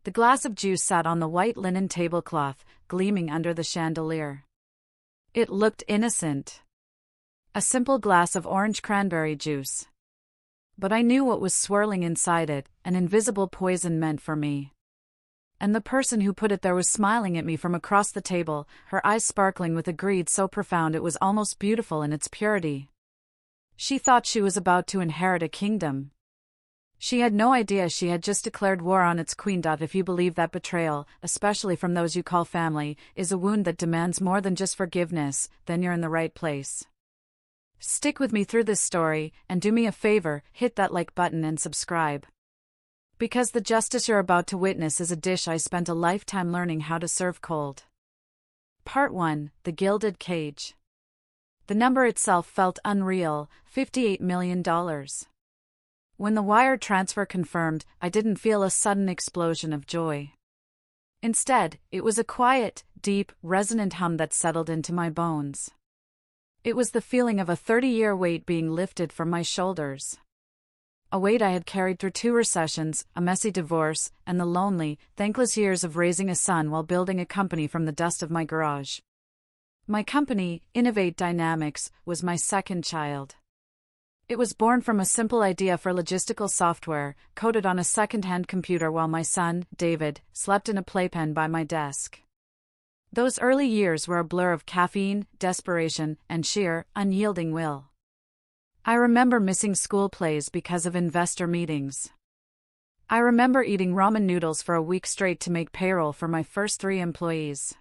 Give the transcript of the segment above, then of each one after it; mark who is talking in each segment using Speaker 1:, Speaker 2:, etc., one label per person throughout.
Speaker 1: The glass of juice sat on the white linen tablecloth, gleaming under the chandelier. It looked innocent. A simple glass of orange cranberry juice. But I knew what was swirling inside it, an invisible poison meant for me. And the person who put it there was smiling at me from across the table, her eyes sparkling with a greed so profound it was almost beautiful in its purity. She thought she was about to inherit a kingdom. She had no idea she had just declared war on its queen. If you believe that betrayal, especially from those you call family, is a wound that demands more than just forgiveness, then you're in the right place. Stick with me through this story, and do me a favor, hit that like button and subscribe. Because the justice you're about to witness is a dish I spent a lifetime learning how to serve cold. Part 1: The Gilded Cage. The number itself felt unreal, $58 million. When the wire transfer confirmed, I didn't feel a sudden explosion of joy. Instead, it was a quiet, deep, resonant hum that settled into my bones. It was the feeling of a 30-year weight being lifted from my shoulders. A weight I had carried through 2 recessions, a messy divorce, and the lonely, thankless years of raising a son while building a company from the dust of my garage. My company, Innovate Dynamics, was my second child. It was born from a simple idea for logistical software, coded on a second-hand computer while my son, David, slept in a playpen by my desk. Those early years were a blur of caffeine, desperation, and sheer, unyielding will. I remember missing school plays because of investor meetings. I remember eating ramen noodles for a week straight to make payroll for my first 3 employees.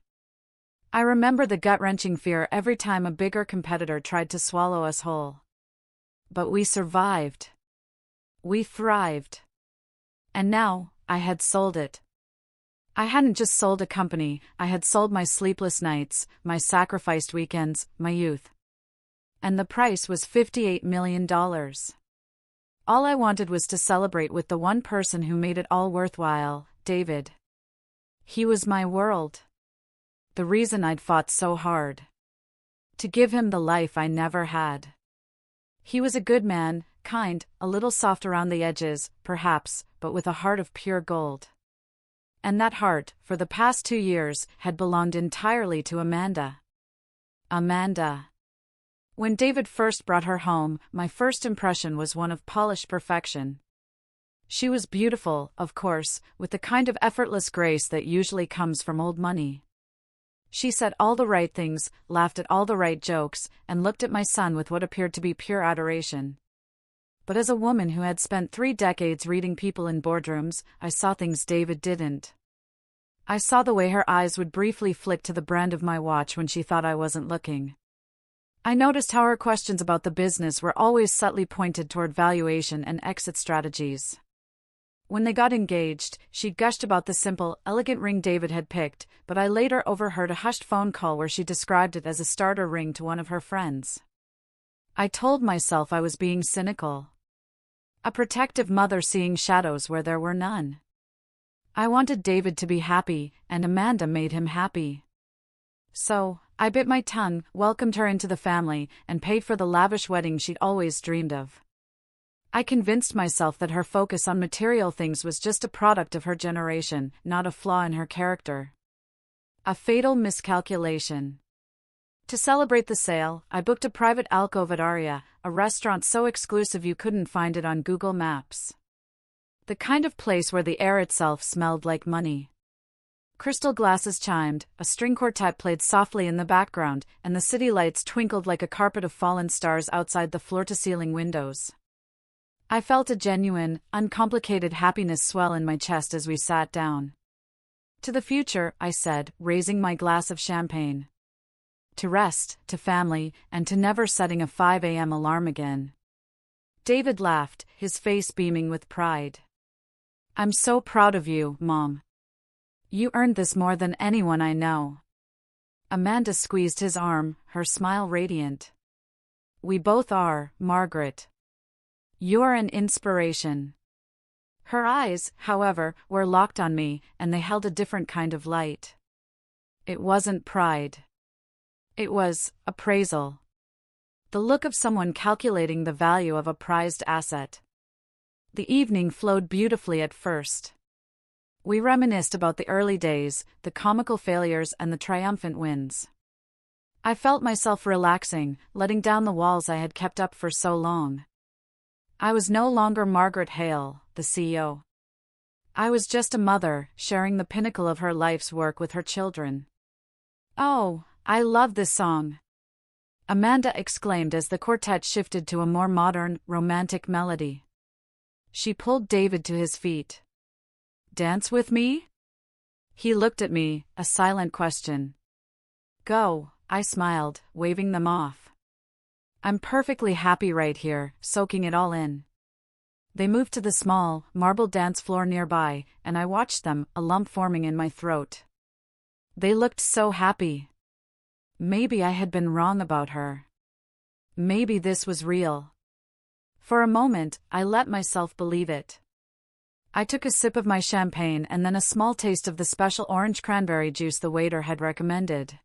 Speaker 1: I remember the gut-wrenching fear every time a bigger competitor tried to swallow us whole. But we survived. We thrived. And now, I had sold it. I hadn't just sold a company, I had sold my sleepless nights, my sacrificed weekends, my youth. And the price was $58 million. All I wanted was to celebrate with the one person who made it all worthwhile, David. He was my world. The reason I'd fought so hard. To give him the life I never had. He was a good man, kind, a little soft around the edges, perhaps, but with a heart of pure gold. And that heart, for the past 2 years, had belonged entirely to Amanda. Amanda. When David first brought her home, my first impression was one of polished perfection. She was beautiful, of course, with the kind of effortless grace that usually comes from old money. She said all the right things, laughed at all the right jokes, and looked at my son with what appeared to be pure adoration. But as a woman who had spent 3 decades reading people in boardrooms, I saw things David didn't. I saw the way her eyes would briefly flick to the brand of my watch when she thought I wasn't looking. I noticed how her questions about the business were always subtly pointed toward valuation and exit strategies. When they got engaged, she gushed about the simple, elegant ring David had picked, but I later overheard a hushed phone call where she described it as a starter ring to one of her friends. I told myself I was being cynical. A protective mother seeing shadows where there were none. I wanted David to be happy, and Amanda made him happy. So, I bit my tongue, welcomed her into the family, and paid for the lavish wedding she'd always dreamed of. I convinced myself that her focus on material things was just a product of her generation, not a flaw in her character. A fatal miscalculation. To celebrate the sale, I booked a private alcove at Aria, a restaurant so exclusive you couldn't find it on Google Maps. The kind of place where the air itself smelled like money. Crystal glasses chimed, a string quartet played softly in the background, and the city lights twinkled like a carpet of fallen stars outside the floor-to-ceiling windows. I felt a genuine, uncomplicated happiness swell in my chest as we sat down. To the future, I said, raising my glass of champagne. To rest, to family, and to never setting a 5 a.m. alarm again. David laughed, his face beaming with pride. I'm so proud of you, Mom. You earned this more than anyone I know. Amanda squeezed his arm, her smile radiant. We both are, Margaret. You're an inspiration. Her eyes, however, were locked on me, and they held a different kind of light. It wasn't pride. It was appraisal. The look of someone calculating the value of a prized asset. The evening flowed beautifully at first. We reminisced about the early days, the comical failures and the triumphant wins. I felt myself relaxing, letting down the walls I had kept up for so long. I was no longer Margaret Hale, the CEO. I was just a mother, sharing the pinnacle of her life's work with her children. "Oh, I love this song," Amanda exclaimed as the quartet shifted to a more modern, romantic melody. She pulled David to his feet. "Dance with me?" He looked at me, a silent question. "Go," I smiled, waving them off. "I'm perfectly happy right here, soaking it all in." They moved to the small, marble dance floor nearby, and I watched them, a lump forming in my throat. They looked so happy. Maybe I had been wrong about her. Maybe this was real. For a moment, I let myself believe it. I took a sip of my champagne and then a small taste of the special orange cranberry juice the waiter had recommended.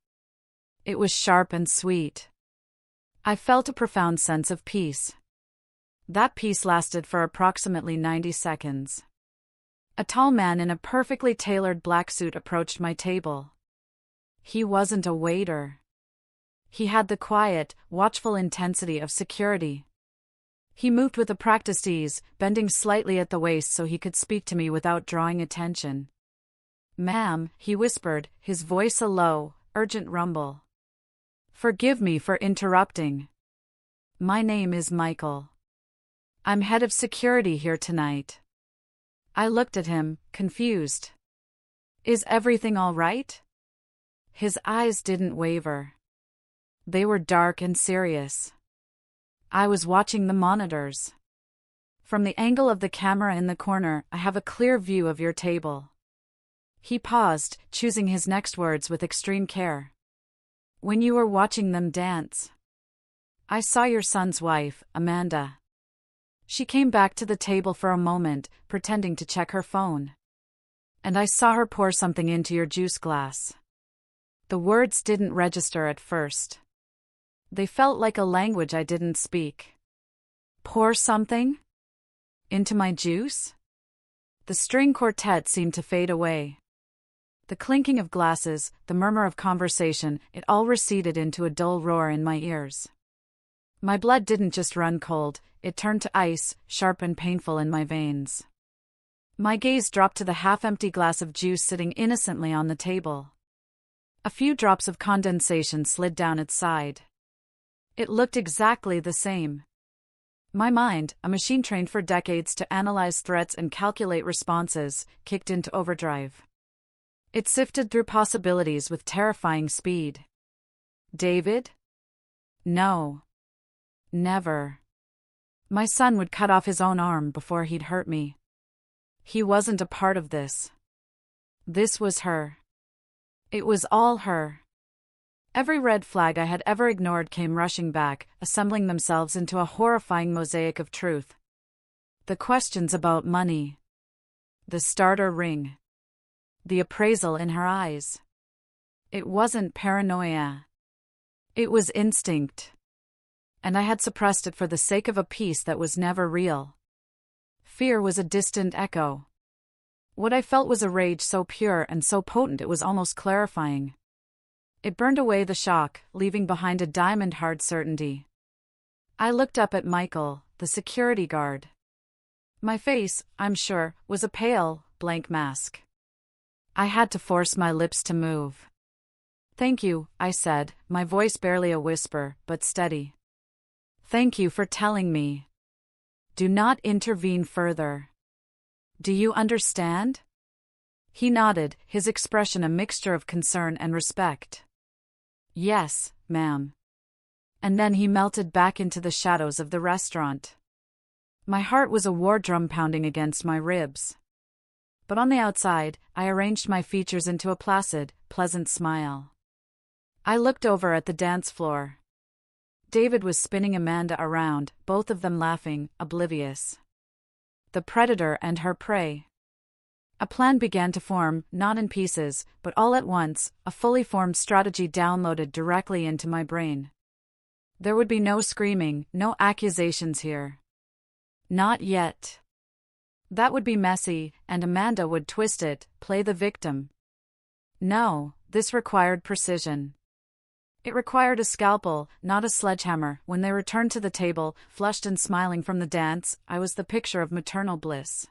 Speaker 1: It was sharp and sweet. I felt a profound sense of peace. That peace lasted for approximately 90 seconds. A tall man in a perfectly tailored black suit approached my table. He wasn't a waiter. He had the quiet, watchful intensity of security. He moved with a practiced ease, bending slightly at the waist so he could speak to me without drawing attention. "Ma'am," he whispered, his voice a low, urgent rumble. "Forgive me for interrupting. My name is Michael. I'm head of security here tonight." I looked at him, confused. "Is everything all right?" His eyes didn't waver. They were dark and serious. I was watching the monitors. "From the angle of the camera in the corner, I have a clear view of your table." He paused, choosing his next words with extreme care. "When you were watching them dance, I saw your son's wife, Amanda. She came back to the table for a moment, pretending to check her phone. And I saw her pour something into your juice glass." The words didn't register at first. They felt like a language I didn't speak. "Pour something? Into my juice?" The string quartet seemed to fade away. The clinking of glasses, the murmur of conversation, it all receded into a dull roar in my ears. My blood didn't just run cold, it turned to ice, sharp and painful in my veins. My gaze dropped to the half-empty glass of juice sitting innocently on the table. A few drops of condensation slid down its side. It looked exactly the same. My mind, a machine trained for decades to analyze threats and calculate responses, kicked into overdrive. It sifted through possibilities with terrifying speed. David? No. Never. My son would cut off his own arm before he'd hurt me. He wasn't a part of this. This was her. It was all her. Every red flag I had ever ignored came rushing back, assembling themselves into a horrifying mosaic of truth. The questions about money. The starter ring. The appraisal in her eyes. It wasn't paranoia. It was instinct. And I had suppressed it for the sake of a peace that was never real. Fear was a distant echo. What I felt was a rage so pure and so potent it was almost clarifying. It burned away the shock, leaving behind a diamond-hard certainty. I looked up at Michael, the security guard. My face, I'm sure, was a pale, blank mask. I had to force my lips to move. "Thank you," I said, my voice barely a whisper, but steady. "Thank you for telling me. Do not intervene further. Do you understand?" He nodded, his expression a mixture of concern and respect. "Yes, ma'am." And then he melted back into the shadows of the restaurant. My heart was a war drum pounding against my ribs. But on the outside, I arranged my features into a placid, pleasant smile. I looked over at the dance floor. David was spinning Amanda around, both of them laughing, oblivious. The predator and her prey. A plan began to form, not in pieces, but all at once, a fully formed strategy downloaded directly into my brain. There would be no screaming, no accusations here. Not yet. That would be messy, and Amanda would twist it, play the victim. No, this required precision. It required a scalpel, not a sledgehammer. When they returned to the table, flushed and smiling from the dance, I was the picture of maternal bliss.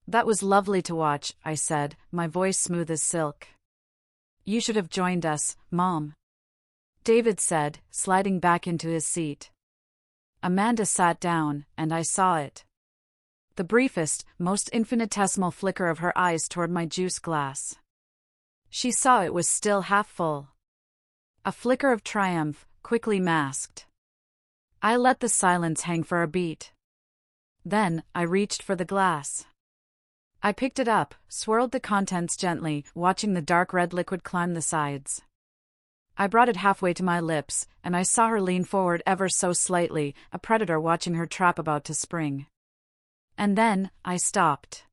Speaker 1: That was lovely to watch, I said, my voice smooth as silk. You should have joined us, Mom, David said, sliding back into his seat. Amanda sat down, and I saw it. The briefest, most infinitesimal flicker of her eyes toward my juice glass. She saw it was still half full. A flicker of triumph, quickly masked. I let the silence hang for a beat. Then, I reached for the glass. I picked it up, swirled the contents gently, watching the dark red liquid climb the sides. I brought it halfway to my lips, and I saw her lean forward ever so slightly, a predator watching her trap about to spring. And then, I stopped.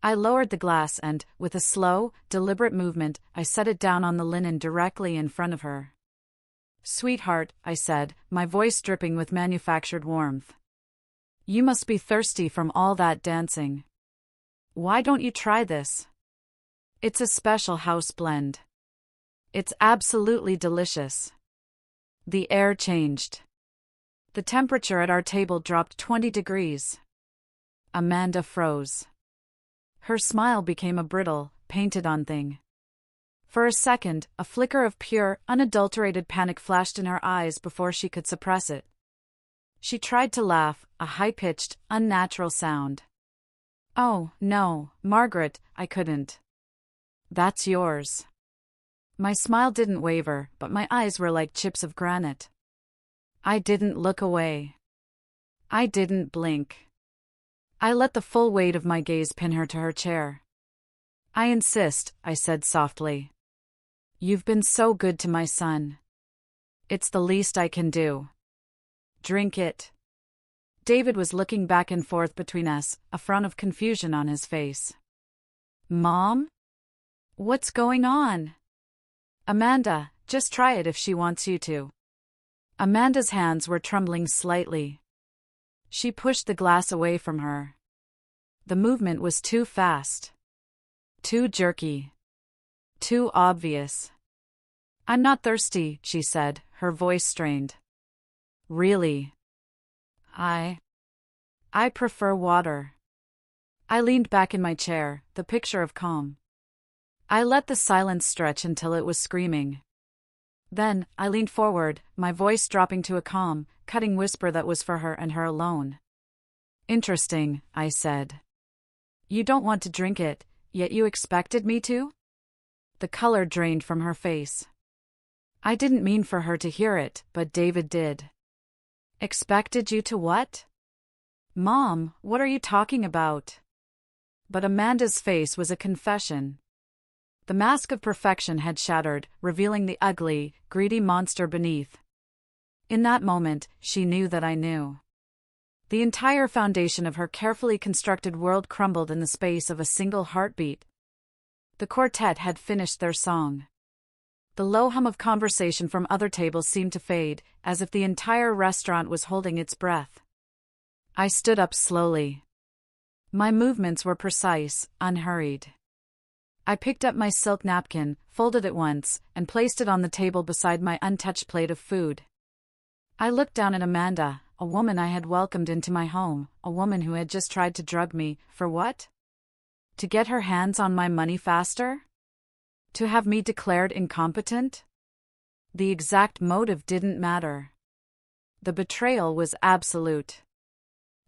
Speaker 1: I lowered the glass and, with a slow, deliberate movement, I set it down on the linen directly in front of her. Sweetheart, I said, my voice dripping with manufactured warmth. You must be thirsty from all that dancing. Why don't you try this? It's a special house blend. It's absolutely delicious. The air changed. The temperature at our table dropped 20 degrees. Amanda froze. Her smile became a brittle, painted-on thing. For a second, a flicker of pure, unadulterated panic flashed in her eyes before she could suppress it. She tried to laugh, a high-pitched, unnatural sound. Oh, no, Margaret, I couldn't. That's yours. My smile didn't waver, but my eyes were like chips of granite. I didn't look away. I didn't blink. I let the full weight of my gaze pin her to her chair. I insist, I said softly. You've been so good to my son. It's the least I can do. Drink it. David was looking back and forth between us, a frown of confusion on his face. Mom? What's going on? Amanda, just try it if she wants you to. Amanda's hands were trembling slightly. She pushed the glass away from her. The movement was too fast. Too jerky. Too obvious. I'm not thirsty, she said, her voice strained. Really? I prefer water. I leaned back in my chair, the picture of calm. I let the silence stretch until it was screaming. Then, I leaned forward, my voice dropping to a calm, cutting whisper that was for her and her alone. Interesting, I said. You don't want to drink it, yet you expected me to? The color drained from her face. I didn't mean for her to hear it, but David did. Expected you to what? Mom, what are you talking about? But Amanda's face was a confession. The mask of perfection had shattered, revealing the ugly, greedy monster beneath. In that moment, she knew that I knew. The entire foundation of her carefully constructed world crumbled in the space of a single heartbeat. The quartet had finished their song. The low hum of conversation from other tables seemed to fade, as if the entire restaurant was holding its breath. I stood up slowly. My movements were precise, unhurried. I picked up my silk napkin, folded it once, and placed it on the table beside my untouched plate of food. I looked down at Amanda, a woman I had welcomed into my home, a woman who had just tried to drug me, for what? To get her hands on my money faster? To have me declared incompetent? The exact motive didn't matter. The betrayal was absolute.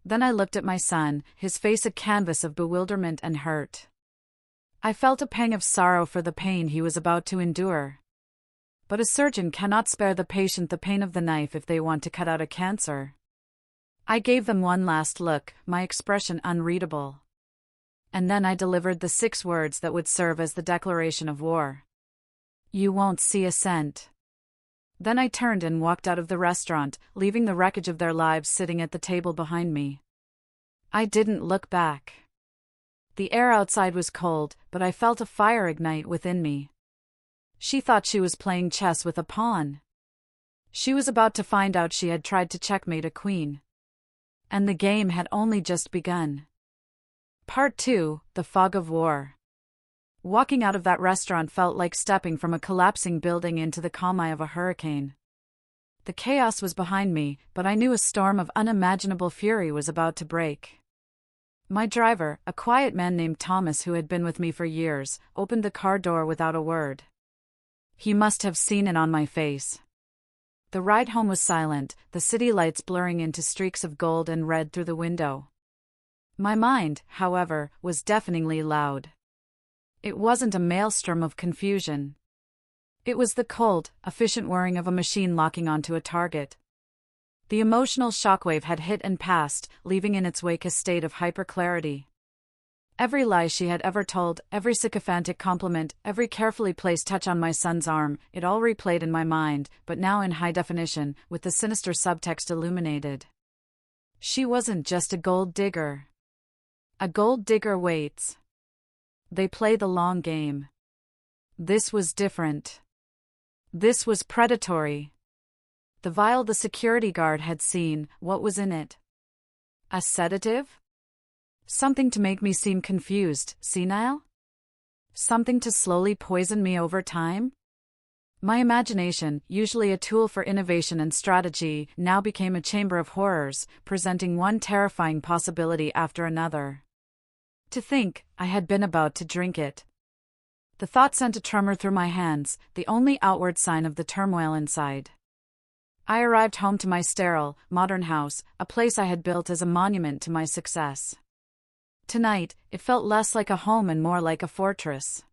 Speaker 1: Then I looked at my son, his face a canvas of bewilderment and hurt. I felt a pang of sorrow for the pain he was about to endure. But a surgeon cannot spare the patient the pain of the knife if they want to cut out a cancer. I gave them one last look, my expression unreadable. And then I delivered the 6 words that would serve as the declaration of war. You won't see a cent. Then I turned and walked out of the restaurant, leaving the wreckage of their lives sitting at the table behind me. I didn't look back. The air outside was cold, but I felt a fire ignite within me. She thought she was playing chess with a pawn. She was about to find out she had tried to checkmate a queen. And the game had only just begun. Part 2: The Fog of War. Walking out of that restaurant felt like stepping from a collapsing building into the calm eye of a hurricane. The chaos was behind me, but I knew a storm of unimaginable fury was about to break. My driver, a quiet man named Thomas who had been with me for years, opened the car door without a word. He must have seen it on my face. The ride home was silent, the city lights blurring into streaks of gold and red through the window. My mind, however, was deafeningly loud. It wasn't a maelstrom of confusion. It was the cold, efficient whirring of a machine locking onto a target. The emotional shockwave had hit and passed, leaving in its wake a state of hyperclarity. Every lie she had ever told, every sycophantic compliment, every carefully placed touch on my son's arm, it all replayed in my mind, but now in high definition, with the sinister subtext illuminated. She wasn't just a gold digger. A gold digger waits. They play the long game. This was different. This was predatory. The vial the security guard had seen, what was in it? A sedative? Something to make me seem confused, senile? Something to slowly poison me over time? My imagination, usually a tool for innovation and strategy, now became a chamber of horrors, presenting one terrifying possibility after another. To think, I had been about to drink it. The thought sent a tremor through my hands, the only outward sign of the turmoil inside. I arrived home to my sterile, modern house, a place I had built as a monument to my success. Tonight, it felt less like a home and more like a fortress.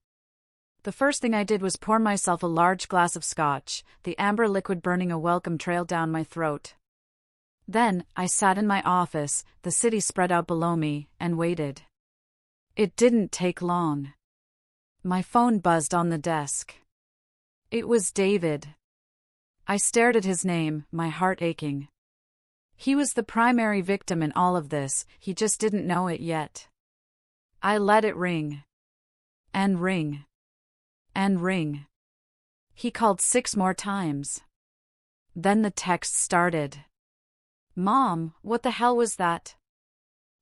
Speaker 1: The first thing I did was pour myself a large glass of scotch, the amber liquid burning a welcome trail down my throat. Then, I sat in my office, the city spread out below me, and waited. It didn't take long. My phone buzzed on the desk. It was David. I stared at his name, my heart aching. He was the primary victim in all of this, he just didn't know it yet. I let it ring. And ring. And ring. He called 6 more times. Then the text started. Mom, what the hell was that?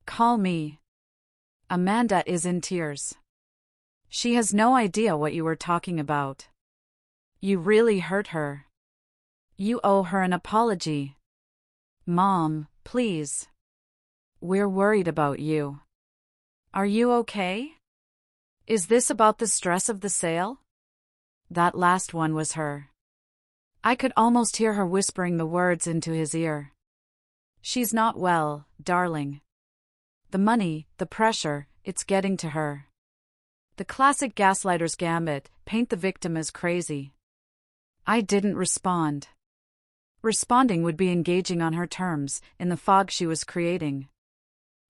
Speaker 1: Call me. Amanda is in tears. She has no idea what you were talking about. You really hurt her. You owe her an apology. Mom, please. We're worried about you. Are you okay? Is this about the stress of the sale? That last one was her. I could almost hear her whispering the words into his ear. She's not well, darling. The money, the pressure, it's getting to her. The classic gaslighter's gambit, paint the victim as crazy. I didn't respond. Responding would be engaging on her terms, in the fog she was creating.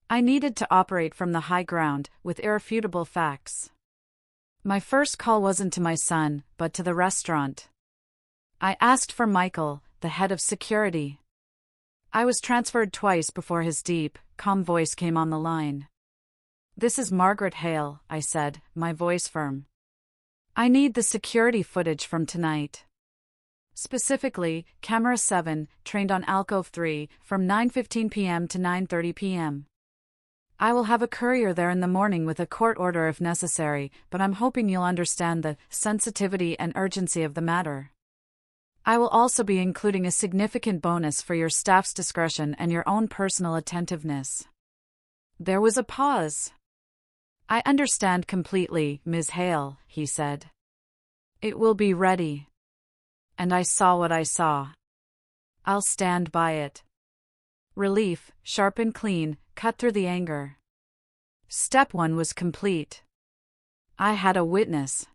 Speaker 1: I needed to operate from the high ground, with irrefutable facts. My first call wasn't to my son, but to the restaurant. I asked for Michael, the head of security. I was transferred twice before his deep, calm voice came on the line. This is Margaret Hale, I said, my voice firm. I need the security footage from tonight. Specifically, Camera 7, trained on Alcove 3, from 9:15 p.m. to 9:30 p.m. I will have a courier there in the morning with a court order if necessary, but I'm hoping you'll understand the sensitivity and urgency of the matter. I will also be including a significant bonus for your staff's discretion and your own personal attentiveness. There was a pause. I understand completely, Ms. Hale, he said. It will be ready. And I saw what I saw. I'll stand by it. Relief, sharp and clean, cut through the anger. Step 1 was complete. I had a witness.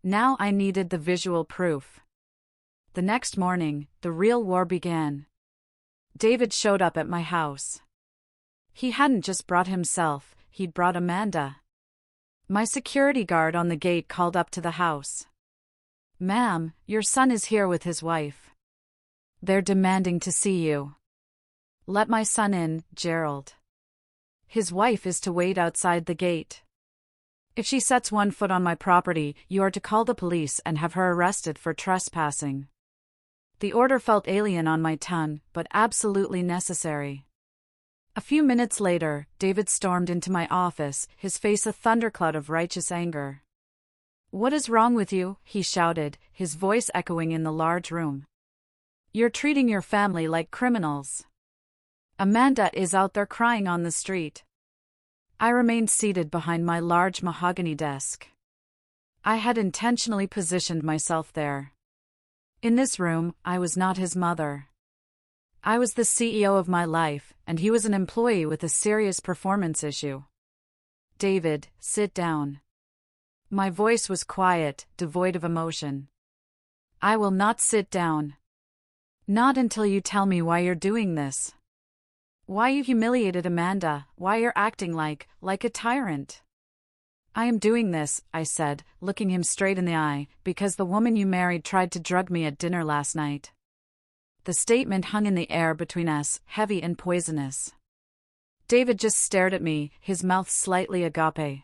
Speaker 1: Now I needed the visual proof. The next morning, the real war began. David showed up at my house. He hadn't just brought himself, he'd brought Amanda. My security guard on the gate called up to the house. Ma'am, your son is here with his wife. They're demanding to see you. Let my son in, Gerald. His wife is to wait outside the gate. If she sets one foot on my property, you are to call the police and have her arrested for trespassing. The order felt alien on my tongue, but absolutely necessary. A few minutes later, David stormed into my office, his face a thundercloud of righteous anger. "What is wrong with you?" he shouted, his voice echoing in the large room. "You're treating your family like criminals. Amanda is out there crying on the street." I remained seated behind my large mahogany desk. I had intentionally positioned myself there. In this room, I was not his mother. I was the CEO of my life, and he was an employee with a serious performance issue. "David, sit down." My voice was quiet, devoid of emotion. "I will not sit down. Not until you tell me why you're doing this. Why you humiliated Amanda, why you're acting like a tyrant." "I am doing this," I said, looking him straight in the eye, "because the woman you married tried to drug me at dinner last night." The statement hung in the air between us, heavy and poisonous. David just stared at me, his mouth slightly agape.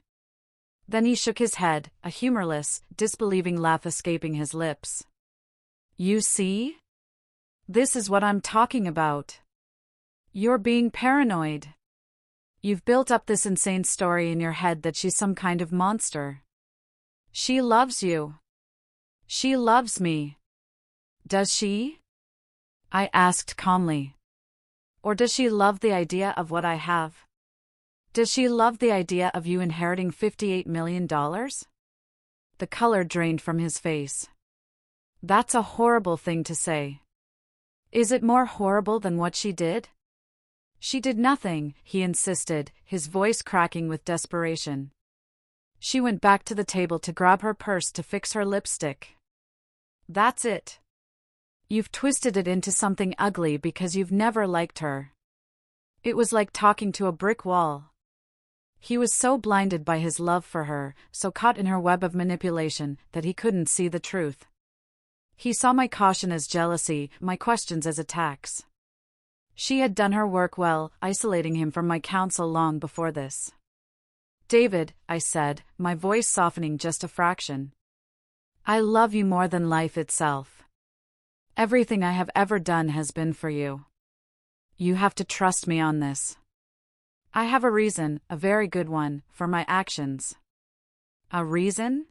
Speaker 1: Then he shook his head, a humorless, disbelieving laugh escaping his lips. "You see? This is what I'm talking about. You're being paranoid. You've built up this insane story in your head that she's some kind of monster. She loves you. She loves me. Does she?" I asked calmly. "Or does she love the idea of what I have? Does she love the idea of you inheriting $58 million? The color drained from his face. "That's a horrible thing to say." "Is it more horrible than what she did?" "She did nothing," he insisted, his voice cracking with desperation. "She went back to the table to grab her purse to fix her lipstick. That's it. You've twisted it into something ugly because you've never liked her." It was like talking to a brick wall. He was so blinded by his love for her, so caught in her web of manipulation, that he couldn't see the truth. He saw my caution as jealousy, my questions as attacks. She had done her work well, isolating him from my counsel long before this. "David," I said, my voice softening just a fraction. "I love you more than life itself. Everything I have ever done has been for you. You have to trust me on this. I have a reason, a very good one, for my actions." "A reason?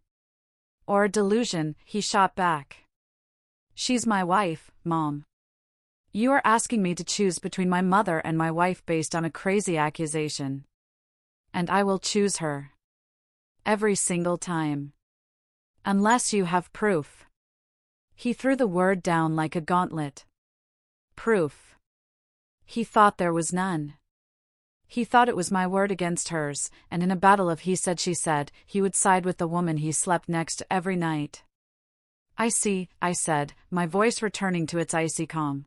Speaker 1: Or a delusion?" he shot back. "She's my wife, Mom. You are asking me to choose between my mother and my wife based on a crazy accusation. And I will choose her. Every single time. Unless you have proof." He threw the word down like a gauntlet. Proof. He thought there was none. He thought it was my word against hers, and in a battle of he said she said, he would side with the woman he slept next to every night. "I see," I said, my voice returning to its icy calm.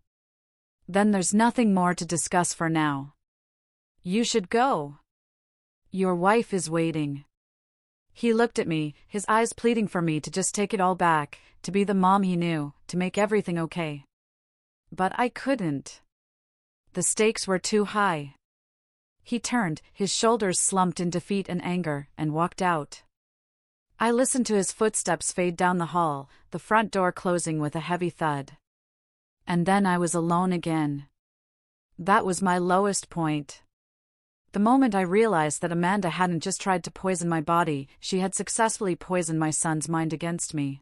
Speaker 1: "Then there's nothing more to discuss for now. You should go. Your wife is waiting." He looked at me, his eyes pleading for me to just take it all back, to be the mom he knew, to make everything okay. But I couldn't. The stakes were too high. He turned, his shoulders slumped in defeat and anger, and walked out. I listened to his footsteps fade down the hall, the front door closing with a heavy thud. And then I was alone again. That was my lowest point. The moment I realized that Amanda hadn't just tried to poison my body, she had successfully poisoned my son's mind against me.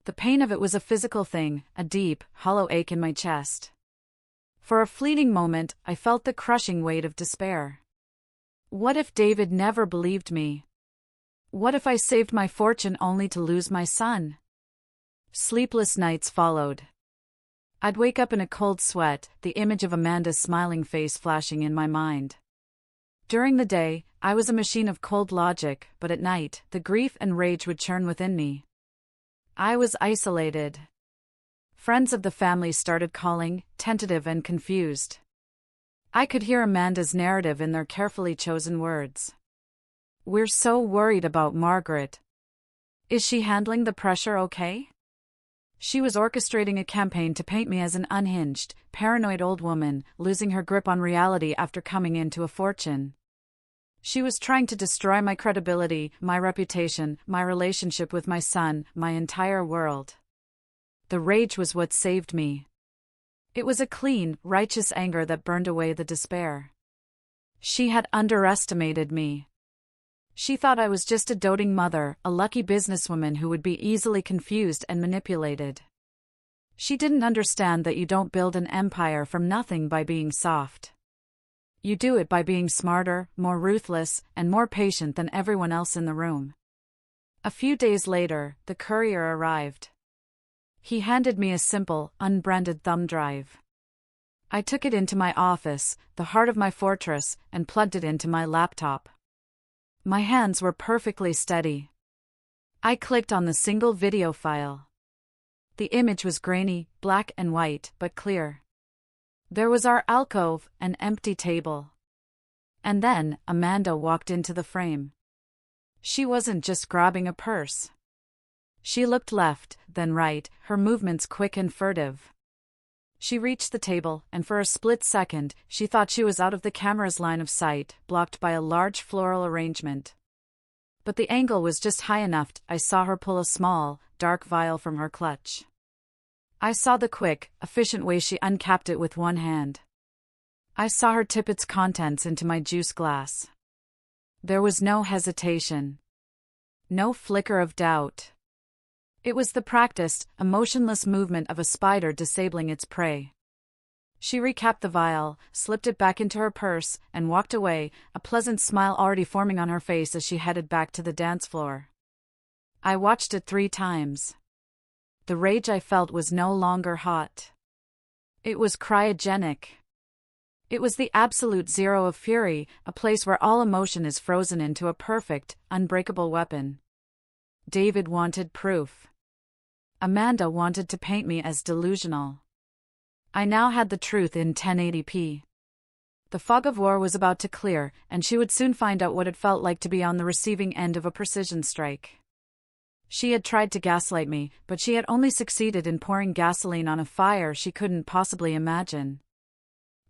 Speaker 1: The pain of it was a physical thing, a deep, hollow ache in my chest. For a fleeting moment, I felt the crushing weight of despair. What if David never believed me? What if I saved my fortune only to lose my son? Sleepless nights followed. I'd wake up in a cold sweat, the image of Amanda's smiling face flashing in my mind. During the day, I was a machine of cold logic, but at night, the grief and rage would churn within me. I was isolated. Friends of the family started calling, tentative and confused. I could hear Amanda's narrative in their carefully chosen words. "We're so worried about Margaret. Is she handling the pressure okay?" She was orchestrating a campaign to paint me as an unhinged, paranoid old woman, losing her grip on reality after coming into a fortune. She was trying to destroy my credibility, my reputation, my relationship with my son, my entire world. The rage was what saved me. It was a clean, righteous anger that burned away the despair. She had underestimated me. She thought I was just a doting mother, a lucky businesswoman who would be easily confused and manipulated. She didn't understand that you don't build an empire from nothing by being soft. You do it by being smarter, more ruthless, and more patient than everyone else in the room. A few days later, the courier arrived. He handed me a simple, unbranded thumb drive. I took it into my office, the heart of my fortress, and plugged it into my laptop. My hands were perfectly steady. I clicked on the single video file. The image was grainy, black and white, but clear. There was our alcove, an empty table. And then, Amanda walked into the frame. She wasn't just grabbing a purse. She looked left, then right, her movements quick and furtive. She reached the table, and for a split second, she thought she was out of the camera's line of sight, blocked by a large floral arrangement. But the angle was just high enough. I saw her pull a small, dark vial from her clutch. I saw the quick, efficient way she uncapped it with one hand. I saw her tip its contents into my juice glass. There was no hesitation. No flicker of doubt. It was the practiced, emotionless movement of a spider disabling its prey. She recapped the vial, slipped it back into her purse, and walked away, a pleasant smile already forming on her face as she headed back to the dance floor. I watched it 3 times. The rage I felt was no longer hot. It was cryogenic. It was the absolute zero of fury, a place where all emotion is frozen into a perfect, unbreakable weapon. David wanted proof. Amanda wanted to paint me as delusional. I now had the truth in 1080p. The fog of war was about to clear, and she would soon find out what it felt like to be on the receiving end of a precision strike. She had tried to gaslight me, but she had only succeeded in pouring gasoline on a fire she couldn't possibly imagine.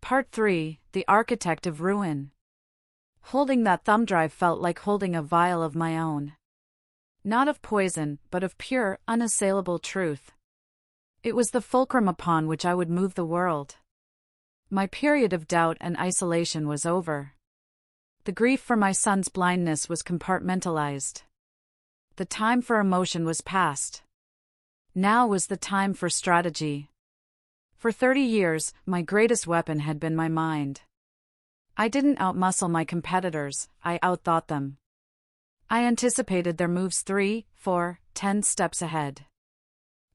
Speaker 1: Part 3: The Architect of Ruin. Holding that thumb drive felt like holding a vial of my own. Not of poison, but of pure, unassailable truth. It was the fulcrum upon which I would move the world. My period of doubt and isolation was over. The grief for my son's blindness was compartmentalized. The time for emotion was past. Now was the time for strategy. For 30 years, my greatest weapon had been my mind. I didn't outmuscle my competitors, I outthought them. I anticipated their moves 3, 4, 10 steps ahead.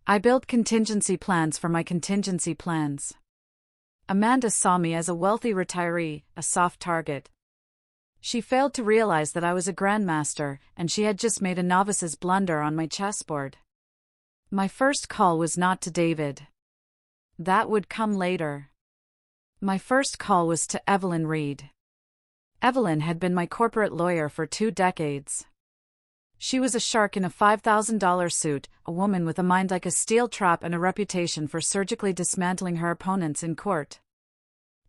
Speaker 1: I built contingency plans for my contingency plans. Amanda saw me as a wealthy retiree, a soft target. She failed to realize that I was a grandmaster, and she had just made a novice's blunder on my chessboard. My first call was not to David. That would come later. My first call was to Evelyn Reed. Evelyn had been my corporate lawyer for 2 decades. She was a shark in a $5,000 suit, a woman with a mind like a steel trap and a reputation for surgically dismantling her opponents in court.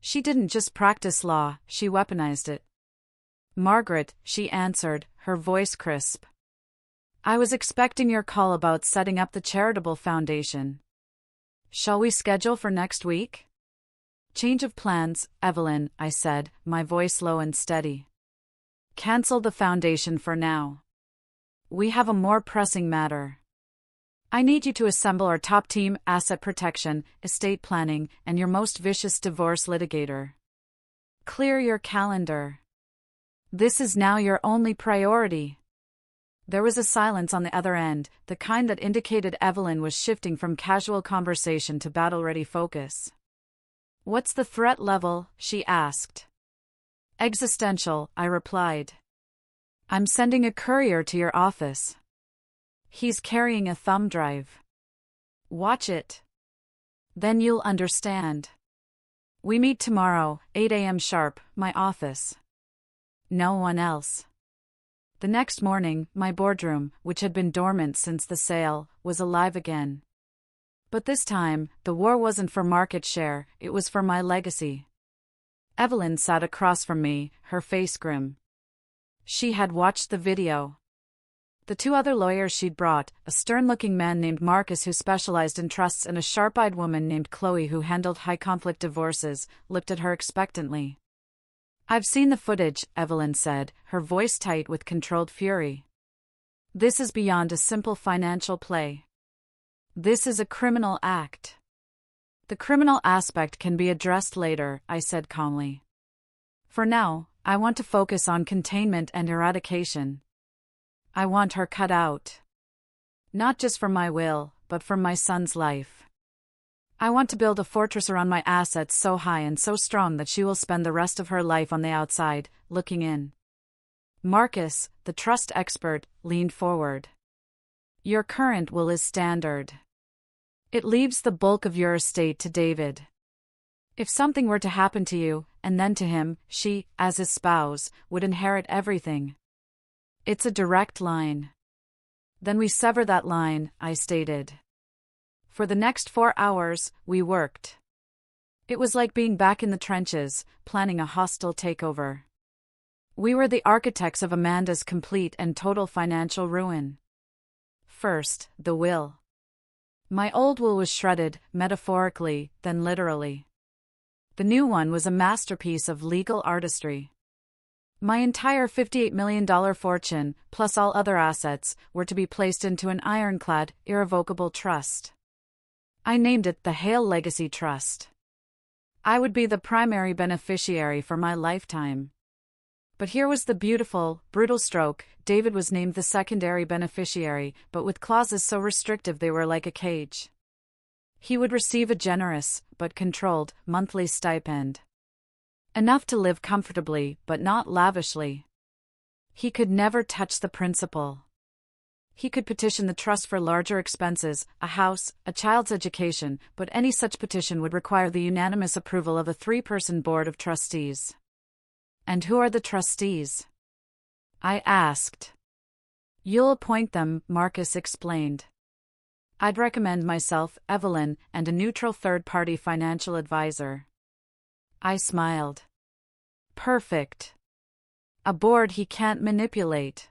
Speaker 1: She didn't just practice law, she weaponized it. "Margaret," she answered, her voice crisp. "I was expecting your call about setting up the charitable foundation. Shall we schedule for next week?" "Change of plans, Evelyn," I said, my voice low and steady. "Cancel the foundation for now. We have a more pressing matter. I need you to assemble our top team, asset protection, estate planning, and your most vicious divorce litigator. Clear your calendar. This is now your only priority." There was a silence on the other end, the kind that indicated Evelyn was shifting from casual conversation to battle-ready focus. "What's the threat level?" she asked. "Existential," I replied. "I'm sending a courier to your office. He's carrying a thumb drive. Watch it. Then you'll understand. We meet tomorrow, 8 a.m. sharp, my office. No one else." The next morning, my boardroom, which had been dormant since the sale, was alive again. But this time, the war wasn't for market share, it was for my legacy. Evelyn sat across from me, her face grim. She had watched the video. The 2 other lawyers she'd brought, a stern-looking man named Marcus who specialized in trusts and a sharp-eyed woman named Chloe who handled high-conflict divorces, looked at her expectantly. I've seen the footage, Evelyn said, her voice tight with controlled fury. This is beyond a simple financial play. This is a criminal act. The criminal aspect can be addressed later, I said calmly. For now, I want to focus on containment and eradication. I want her cut out. Not just from my will, but from my son's life. I want to build a fortress around my assets so high and so strong that she will spend the rest of her life on the outside, looking in. Marcus, the trust expert, leaned forward. Your current will is standard. It leaves the bulk of your estate to David. If something were to happen to you, and then to him, she, as his spouse, would inherit everything. It's a direct line. Then we sever that line, I stated. For the next 4 hours, we worked. It was like being back in the trenches, planning a hostile takeover. We were the architects of Amanda's complete and total financial ruin. First, the will. My old will was shredded, metaphorically, then literally. The new one was a masterpiece of legal artistry. My entire $58 million fortune, plus all other assets, were to be placed into an ironclad, irrevocable trust. I named it the Hale Legacy Trust. I would be the primary beneficiary for my lifetime. But here was the beautiful, brutal stroke: David was named the secondary beneficiary, but with clauses so restrictive they were like a cage. He would receive a generous, but controlled, monthly stipend. Enough to live comfortably, but not lavishly. He could never touch the principal. He could petition the trust for larger expenses, a house, a child's education, but any such petition would require the unanimous approval of a 3-person board of trustees. And who are the trustees? I asked. You'll appoint them, Marcus explained. I'd recommend myself, Evelyn, and a neutral third-party financial advisor. I smiled. Perfect. A board he can't manipulate.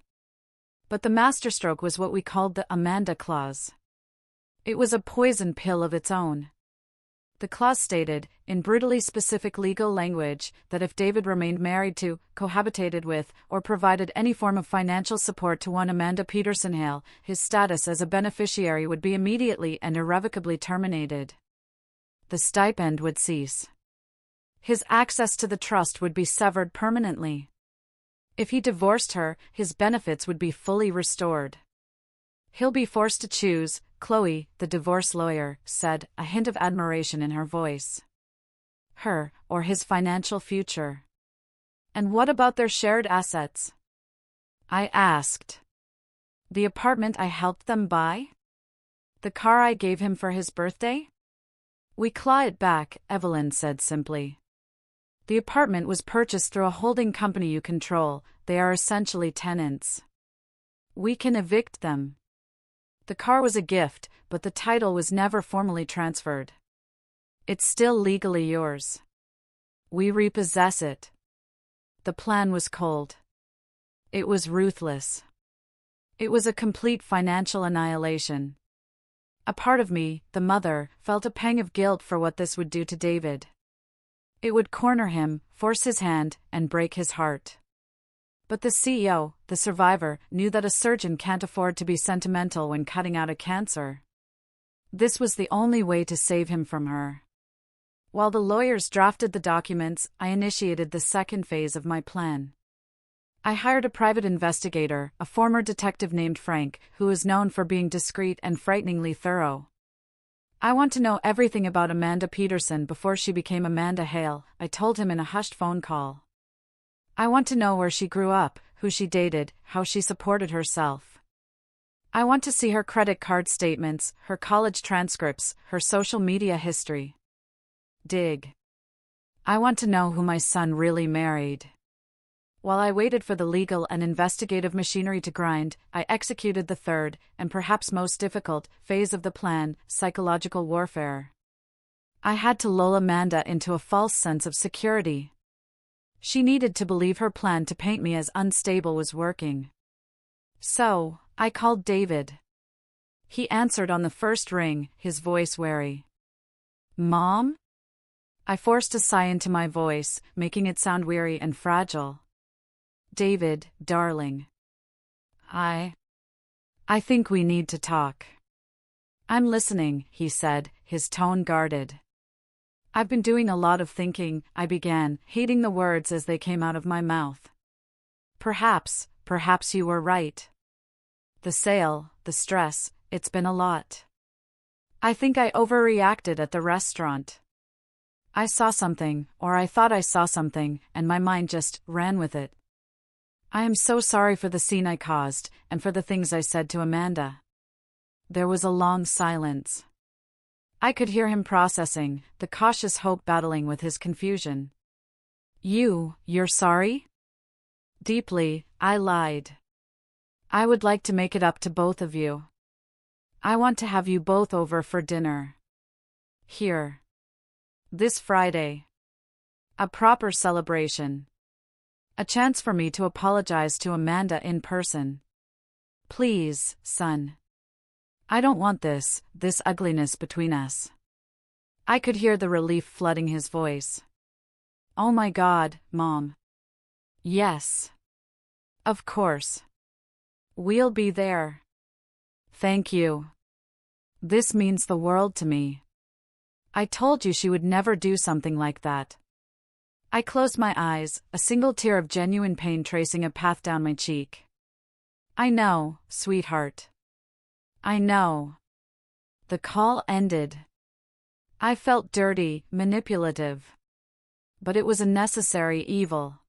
Speaker 1: But the masterstroke was what we called the Amanda Clause. It was a poison pill of its own. The clause stated, in brutally specific legal language, that if David remained married to, cohabitated with, or provided any form of financial support to one Amanda Peterson Hale, his status as a beneficiary would be immediately and irrevocably terminated. The stipend would cease. His access to the trust would be severed permanently. If he divorced her, his benefits would be fully restored. He'll be forced to choose, Chloe, the divorce lawyer, said, a hint of admiration in her voice. Her, or his financial future. And what about their shared assets? I asked. The apartment I helped them buy? The car I gave him for his birthday? We claw it back, Evelyn said simply. The apartment was purchased through a holding company you control. They are essentially tenants. We can evict them. The car was a gift, but the title was never formally transferred. It's still legally yours. We repossess it. The plan was cold. It was ruthless. It was a complete financial annihilation. A part of me, the mother, felt a pang of guilt for what this would do to David. It would corner him, force his hand, and break his heart. But the CEO, the survivor, knew that a surgeon can't afford to be sentimental when cutting out a cancer. This was the only way to save him from her. While the lawyers drafted the documents, I initiated the second phase of my plan. I hired a private investigator, a former detective named Frank, who was known for being discreet and frighteningly thorough. I want to know everything about Amanda Peterson before she became Amanda Hale, I told him in a hushed phone call. I want to know where she grew up, who she dated, how she supported herself. I want to see her credit card statements, her college transcripts, her social media history. Dig. I want to know who my son really married. While I waited for the legal and investigative machinery to grind, I executed the third, and perhaps most difficult, phase of the plan: psychological warfare. I had to lull Amanda into a false sense of security. She needed to believe her plan to paint me as unstable was working. So, I called David. He answered on the first ring, his voice wary. Mom? I forced a sigh into my voice, making it sound weary and fragile. David, darling. I think we need to talk. I'm listening, he said, his tone guarded. I've been doing a lot of thinking, I began, hating the words as they came out of my mouth. Perhaps you were right. The sale, the stress, it's been a lot. I think I overreacted at the restaurant. I saw something, or I thought I saw something, and my mind just ran with it. I am so sorry for the scene I caused, and for the things I said to Amanda. There was a long silence. I could hear him processing, the cautious hope battling with his confusion. You're sorry? Deeply, I lied. I would like to make it up to both of you. I want to have you both over for dinner. Here. This Friday. A proper celebration. A chance for me to apologize to Amanda in person. Please, son. I don't want this ugliness between us. I could hear the relief flooding his voice. Oh my God, Mom. Yes. Of course. We'll be there. Thank you. This means the world to me. I told you she would never do something like that. I closed my eyes, a single tear of genuine pain tracing a path down my cheek. I know, sweetheart. I know. The call ended. I felt dirty, manipulative. But it was a necessary evil.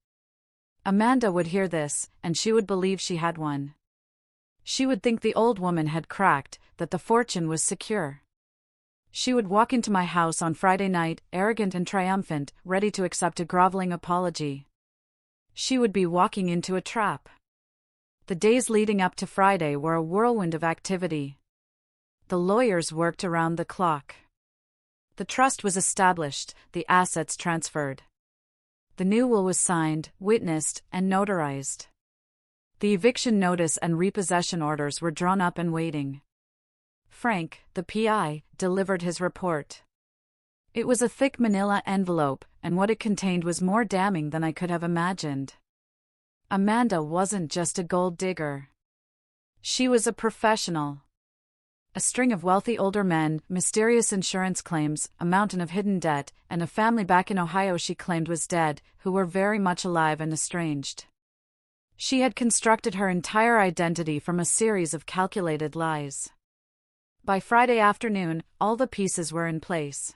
Speaker 1: Amanda would hear this, and she would believe she had won. She would think the old woman had cracked, that the fortune was secure. She would walk into my house on Friday night, arrogant and triumphant, ready to accept a groveling apology. She would be walking into a trap. The days leading up to Friday were a whirlwind of activity. The lawyers worked around the clock. The trust was established, the assets transferred. The new will was signed, witnessed, and notarized. The eviction notice and repossession orders were drawn up and waiting. Frank, the PI, delivered his report. It was a thick manila envelope, and what it contained was more damning than I could have imagined. Amanda wasn't just a gold digger. She was a professional. A string of wealthy older men, mysterious insurance claims, a mountain of hidden debt, and a family back in Ohio she claimed was dead, who were very much alive and estranged. She had constructed her entire identity from a series of calculated lies. By Friday afternoon, all the pieces were in place.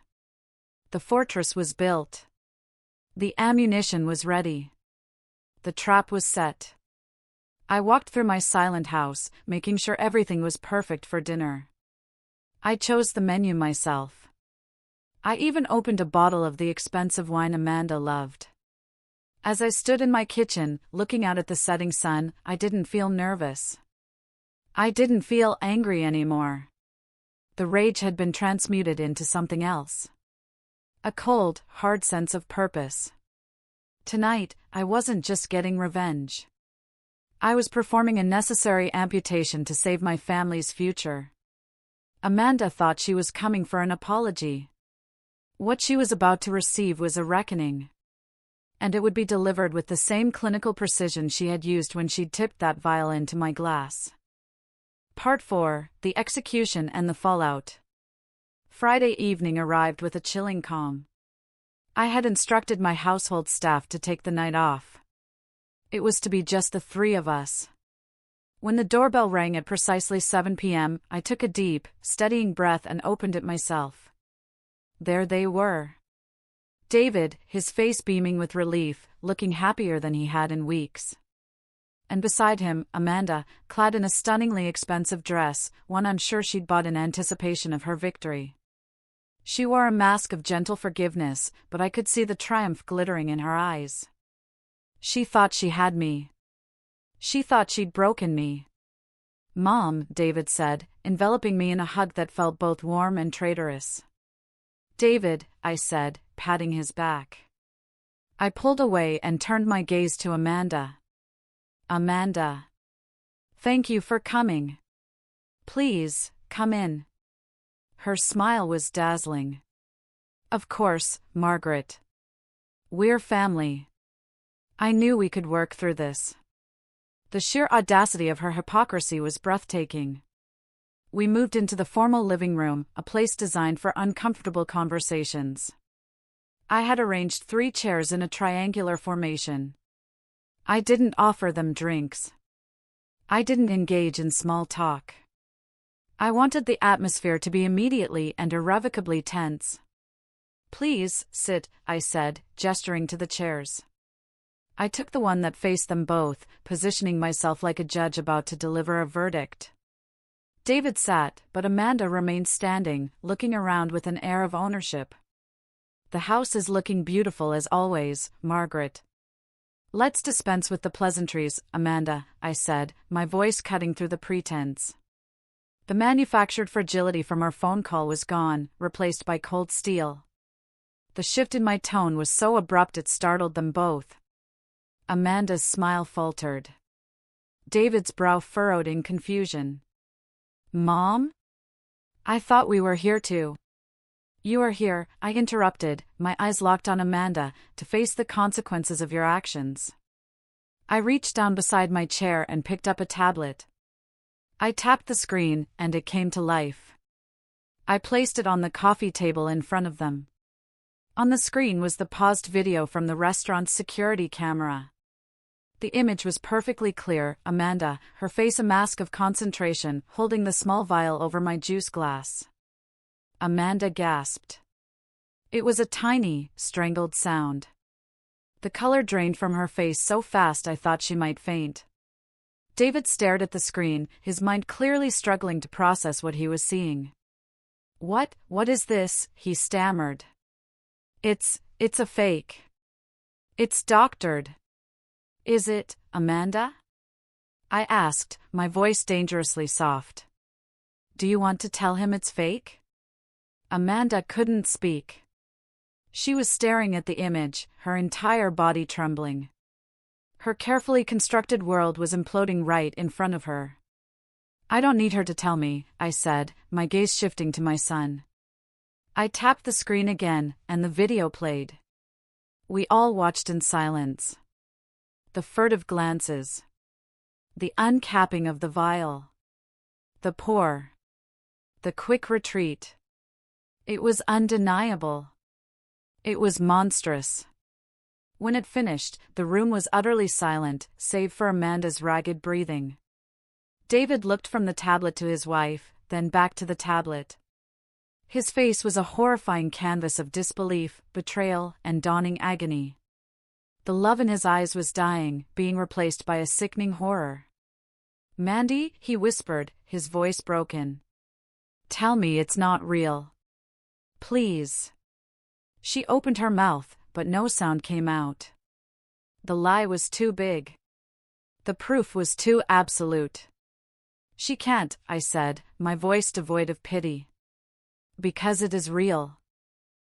Speaker 1: The fortress was built. The ammunition was ready. The trap was set. I walked through my silent house, making sure everything was perfect for dinner. I chose the menu myself. I even opened a bottle of the expensive wine Amanda loved. As I stood in my kitchen, looking out at the setting sun, I didn't feel nervous. I didn't feel angry anymore. The rage had been transmuted into something else. A cold, hard sense of purpose. Tonight, I wasn't just getting revenge. I was performing a necessary amputation to save my family's future. Amanda thought she was coming for an apology. What she was about to receive was a reckoning. And it would be delivered with the same clinical precision she had used when she'd tipped that vial into my glass. Part 4, The Execution and the Fallout. Friday evening arrived with a chilling calm. I had instructed my household staff to take the night off. It was to be just the three of us. When the doorbell rang at precisely 7 p.m., I took a deep, steadying breath and opened it myself. There they were. David, his face beaming with relief, looking happier than he had in weeks. And beside him, Amanda, clad in a stunningly expensive dress, one I'm sure she'd bought in anticipation of her victory. She wore a mask of gentle forgiveness, but I could see the triumph glittering in her eyes. She thought she had me. She thought she'd broken me. Mom, David said, enveloping me in a hug that felt both warm and traitorous. David, I said, patting his back. I pulled away and turned my gaze to Amanda. Amanda. Thank you for coming. Please, come in. Her smile was dazzling. Of course, Margaret. We're family. I knew we could work through this. The sheer audacity of her hypocrisy was breathtaking. We moved into the formal living room, a place designed for uncomfortable conversations. I had arranged 3 chairs in a triangular formation. I didn't offer them drinks. I didn't engage in small talk. I wanted the atmosphere to be immediately and irrevocably tense. "Please, sit," I said, gesturing to the chairs. I took the one that faced them both, positioning myself like a judge about to deliver a verdict. David sat, but Amanda remained standing, looking around with an air of ownership. "The house is looking beautiful as always, Margaret." "Let's dispense with the pleasantries, Amanda," I said, my voice cutting through the pretense. The manufactured fragility from our phone call was gone, replaced by cold steel. The shift in my tone was so abrupt it startled them both. Amanda's smile faltered. David's brow furrowed in confusion. "Mom? I thought we were here to—" "You are here," I interrupted, my eyes locked on Amanda, "to face the consequences of your actions." I reached down beside my chair and picked up a tablet. I tapped the screen, and it came to life. I placed it on the coffee table in front of them. On the screen was the paused video from the restaurant's security camera. The image was perfectly clear, Amanda, her face a mask of concentration, holding the small vial over my juice glass. Amanda gasped. It was a tiny, strangled sound. The color drained from her face so fast I thought she might faint. David stared at the screen, his mind clearly struggling to process what he was seeing. What is this?" he stammered. It's a fake. It's doctored." "Is it, Amanda?" I asked, my voice dangerously soft. "Do you want to tell him it's fake?" Amanda couldn't speak. She was staring at the image, her entire body trembling. Her carefully constructed world was imploding right in front of her. "I don't need her to tell me," I said, my gaze shifting to my son. I tapped the screen again, and the video played. We all watched in silence. The furtive glances. The uncapping of the vial. The pour. The quick retreat. It was undeniable. It was monstrous. When it finished, the room was utterly silent, save for Amanda's ragged breathing. David looked from the tablet to his wife, then back to the tablet. His face was a horrifying canvas of disbelief, betrayal, and dawning agony. The love in his eyes was dying, being replaced by a sickening horror. "Mandy," he whispered, his voice broken. "Tell me it's not real. Please." She opened her mouth, but no sound came out. The lie was too big. The proof was too absolute. "She can't," I said, my voice devoid of pity. "Because it is real.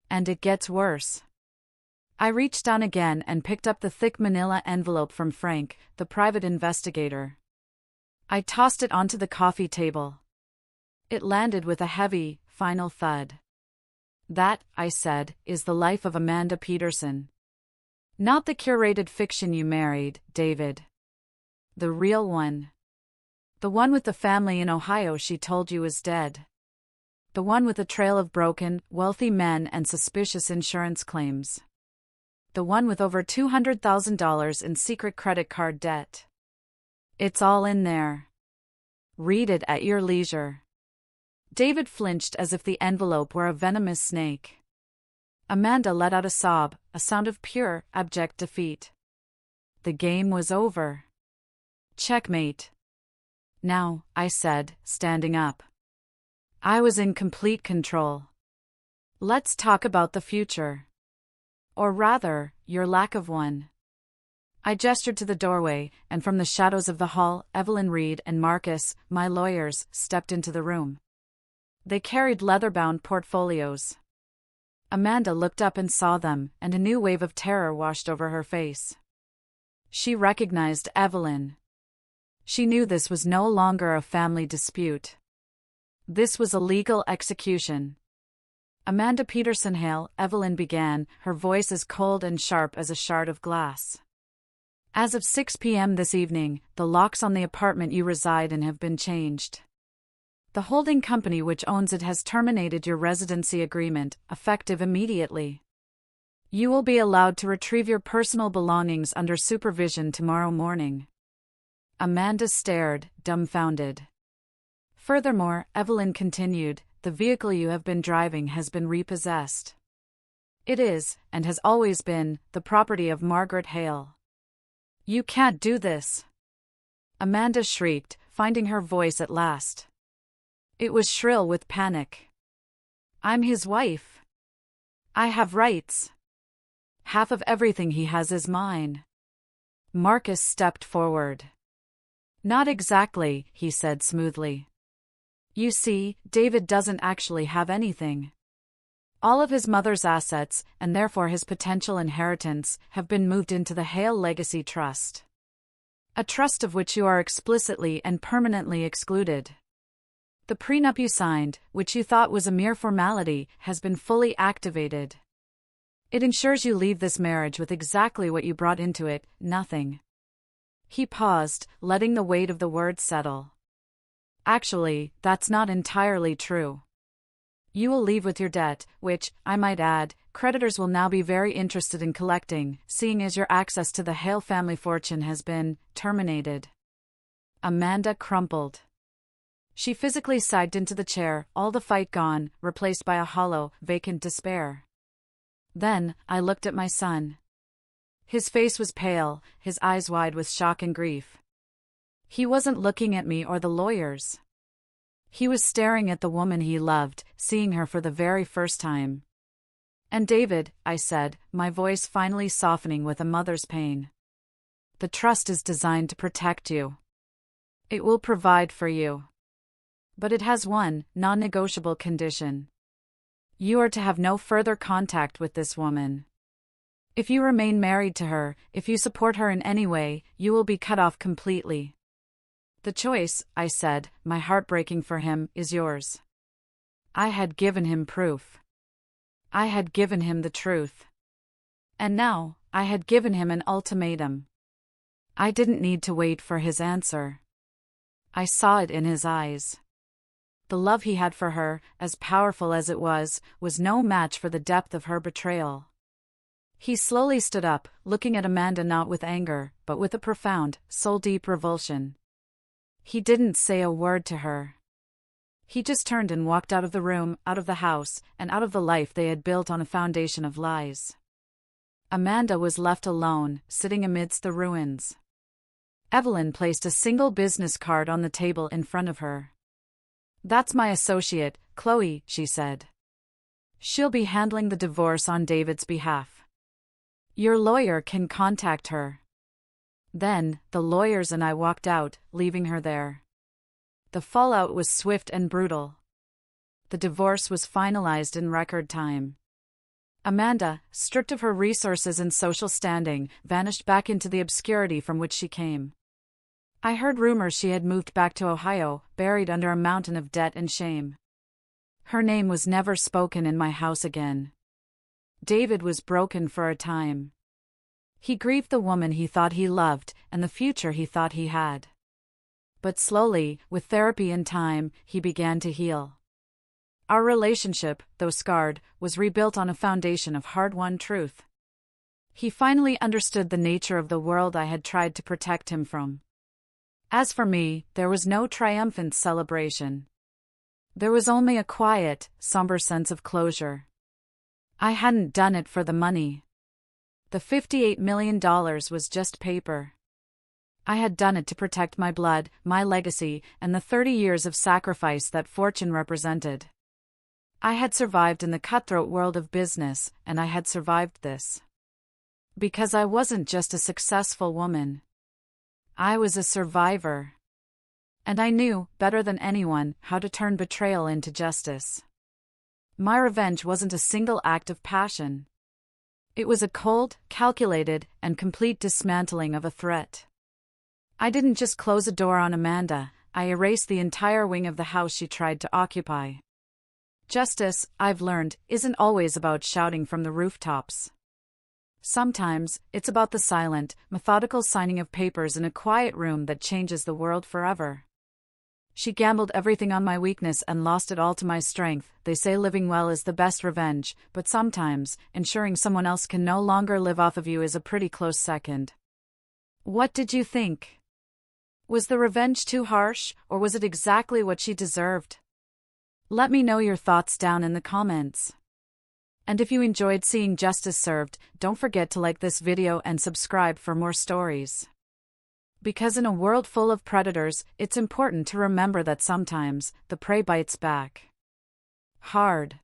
Speaker 1: And it gets worse." I reached down again and picked up the thick manila envelope from Frank, the private investigator. I tossed it onto the coffee table. It landed with a heavy, final thud. "That," I said, "is the life of Amanda Peterson. Not the curated fiction you married, David. The real one. The one with the family in Ohio she told you is dead. The one with a trail of broken, wealthy men and suspicious insurance claims. The one with over $200,000 in secret credit card debt. It's all in there. Read it at your leisure." David flinched as if the envelope were a venomous snake. Amanda let out a sob, a sound of pure, abject defeat. The game was over. Checkmate. "Now," I said, standing up. I was in complete control. "Let's talk about the future. Or rather, your lack of one." I gestured to the doorway, and from the shadows of the hall, Evelyn Reed and Marcus, my lawyers, stepped into the room. They carried leather-bound portfolios. Amanda looked up and saw them, and a new wave of terror washed over her face. She recognized Evelyn. She knew this was no longer a family dispute. This was a legal execution. Amanda Peterson Hale, Evelyn began, her voice as cold and sharp as a shard of glass. As of 6 p.m. this evening, the locks on the apartment you reside in have been changed. The holding company which owns it has terminated your residency agreement, effective immediately. You will be allowed to retrieve your personal belongings under supervision tomorrow morning. Amanda stared, dumbfounded. Furthermore, Evelyn continued, the vehicle you have been driving has been repossessed. It is, and has always been, the property of Margaret Hale. You can't do this. Amanda shrieked, finding her voice at last. It was shrill with panic. I'm his wife. I have rights. Half of everything he has is mine. Marcus stepped forward. Not exactly, he said smoothly. You see, David doesn't actually have anything. All of his mother's assets, and therefore his potential inheritance, have been moved into the Hale Legacy Trust. A trust of which you are explicitly and permanently excluded. The prenup you signed, which you thought was a mere formality, has been fully activated. It ensures you leave this marriage with exactly what you brought into it, nothing. He paused, letting the weight of the words settle. Actually, that's not entirely true. You will leave with your debt, which, I might add, creditors will now be very interested in collecting, seeing as your access to the Hale family fortune has been terminated. Amanda crumpled. She physically sagged into the chair, all the fight gone, replaced by a hollow, vacant despair. Then, I looked at my son. His face was pale, his eyes wide with shock and grief. He wasn't looking at me or the lawyers. He was staring at the woman he loved, seeing her for the very first time. And David, I said, my voice finally softening with a mother's pain. The trust is designed to protect you. It will provide for you. But it has one, non-negotiable condition. You are to have no further contact with this woman. If you remain married to her, if you support her in any way, you will be cut off completely. The choice, I said, my heart breaking for him, is yours. I had given him proof. I had given him the truth. And now, I had given him an ultimatum. I didn't need to wait for his answer. I saw it in his eyes. The love he had for her, as powerful as it was no match for the depth of her betrayal. He slowly stood up, looking at Amanda not with anger, but with a profound, soul-deep revulsion. He didn't say a word to her. He just turned and walked out of the room, out of the house, and out of the life they had built on a foundation of lies. Amanda was left alone, sitting amidst the ruins. Evelyn placed a single business card on the table in front of her. That's my associate, Chloe, she said. She'll be handling the divorce on David's behalf. Your lawyer can contact her. Then, the lawyers and I walked out, leaving her there. The fallout was swift and brutal. The divorce was finalized in record time. Amanda, stripped of her resources and social standing, vanished back into the obscurity from which she came. I heard rumors she had moved back to Ohio, buried under a mountain of debt and shame. Her name was never spoken in my house again. David was broken for a time. He grieved the woman he thought he loved, and the future he thought he had. But slowly, with therapy and time, he began to heal. Our relationship, though scarred, was rebuilt on a foundation of hard-won truth. He finally understood the nature of the world I had tried to protect him from. As for me, there was no triumphant celebration. There was only a quiet, somber sense of closure. I hadn't done it for the money. The $58 million was just paper. I had done it to protect my blood, my legacy, and the 30 years of sacrifice that fortune represented. I had survived in the cutthroat world of business, and I had survived this. Because I wasn't just a successful woman. I was a survivor. And I knew, better than anyone, how to turn betrayal into justice. My revenge wasn't a single act of passion. It was a cold, calculated, and complete dismantling of a threat. I didn't just close a door on Amanda, I erased the entire wing of the house she tried to occupy. Justice, I've learned, isn't always about shouting from the rooftops. Sometimes, it's about the silent, methodical signing of papers in a quiet room that changes the world forever. She gambled everything on my weakness and lost it all to my strength. They say living well is the best revenge, but sometimes, ensuring someone else can no longer live off of you is a pretty close second. What did you think? Was the revenge too harsh, or was it exactly what she deserved? Let me know your thoughts down in the comments. And if you enjoyed seeing justice served, don't forget to like this video and subscribe for more stories. Because in a world full of predators, it's important to remember that sometimes, the prey bites back hard.